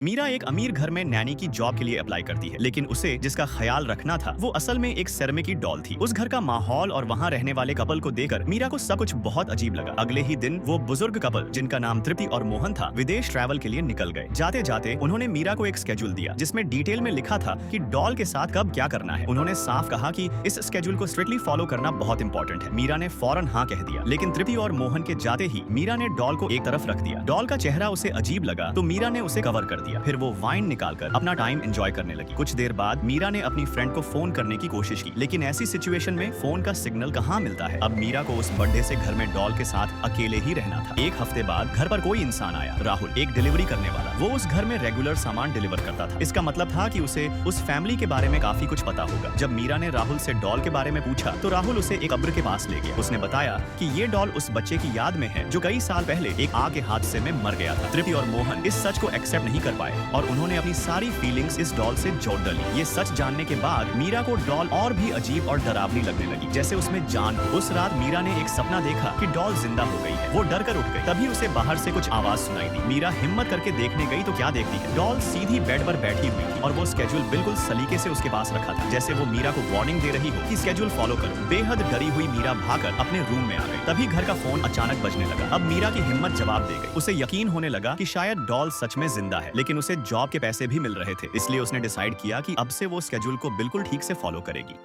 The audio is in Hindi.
मीरा एक अमीर घर में नैनी की जॉब के लिए अप्लाई करती है, लेकिन उसे जिसका ख्याल रखना था वो असल में एक सेरेमिक की डॉल थी। उस घर का माहौल और वहाँ रहने वाले कपल को देखकर मीरा को सब कुछ बहुत अजीब लगा। अगले ही दिन वो बुजुर्ग कपल जिनका नाम तृप्ति और मोहन था विदेश ट्रैवल के लिए निकल गए। जाते जाते उन्होंने मीरा को एक स्केड्यूल दिया जिसमें डिटेल में लिखा था कि डॉल के साथ कब क्या करना है। उन्होंने साफ कहा कि इस स्केड्यूल को स्ट्रिक्टली फॉलो करना बहुत इंपॉर्टेंट है। मीरा ने फौरन हाँ कह दिया, लेकिन तृप्ति और मोहन के जाते ही मीरा ने डॉल को एक तरफ रख दिया। डॉल का चेहरा उसे अजीब लगा तो मीरा ने उसे कवर कर दिया। फिर वो वाइन निकालकर अपना टाइम एंजॉय करने लगी। कुछ देर बाद मीरा ने अपनी फ्रेंड को फोन करने की कोशिश की, लेकिन ऐसी सिचुएशन में फोन का सिग्नल कहाँ मिलता है। अब मीरा को उस बर्थडे से घर में डॉल के साथ अकेले ही रहना था। एक हफ्ते बाद घर पर कोई इंसान आया, राहुल, एक डिलीवरी करने वाला। वो उस घर में रेगुलर सामान डिलीवर करता था। इसका मतलब था कि उसे उस फैमिली के बारे में काफी कुछ पता होगा। जब मीरा ने राहुल से डॉल के बारे में पूछा तो राहुल उसे एक कब्र के पास ले गया। उसने बताया कि ये डॉल उस बच्चे की याद में है जो कई साल पहले एक आग के हादसे में मर गया था। तृप्ति और मोहन इस सच को एक्सेप्ट नहीं कर पाए और उन्होंने अपनी सारी फीलिंग्स इस डॉल से जोड़ डाली। ये सच जानने के बाद मीरा को डॉल और भी अजीब और डरावनी लगने लगी, जैसे उसमें जान हो। उस रात मीरा ने एक सपना देखा कि डॉल जिंदा हो गई है। वो डर कर उठ गई। तभी उसे बाहर से कुछ आवाज सुनाई दी। मीरा हिम्मत करके देखने गई तो क्या देखती है, डॉल सीधी बेड पर बैठी हुई थी और वो स्केड्यूल बिल्कुल सलीके से उसके पास रखा था, जैसे वो मीरा को वार्निंग दे रही हो कि स्केड्यूल फॉलो करो। बेहद डरी हुई मीरा भागकर अपने रूम में आ गई। तभी घर का फोन अचानक बजने लगा। अब मीरा की हिम्मत जवाब दे गई। उसे यकीन होने लगा कि शायद डॉल सच में जिंदा है, लेकिन उसे जॉब के पैसे भी मिल रहे थे, इसलिए उसने डिसाइड किया कि अब से वो स्केड्यूल को बिल्कुल ठीक से फॉलो करेगी।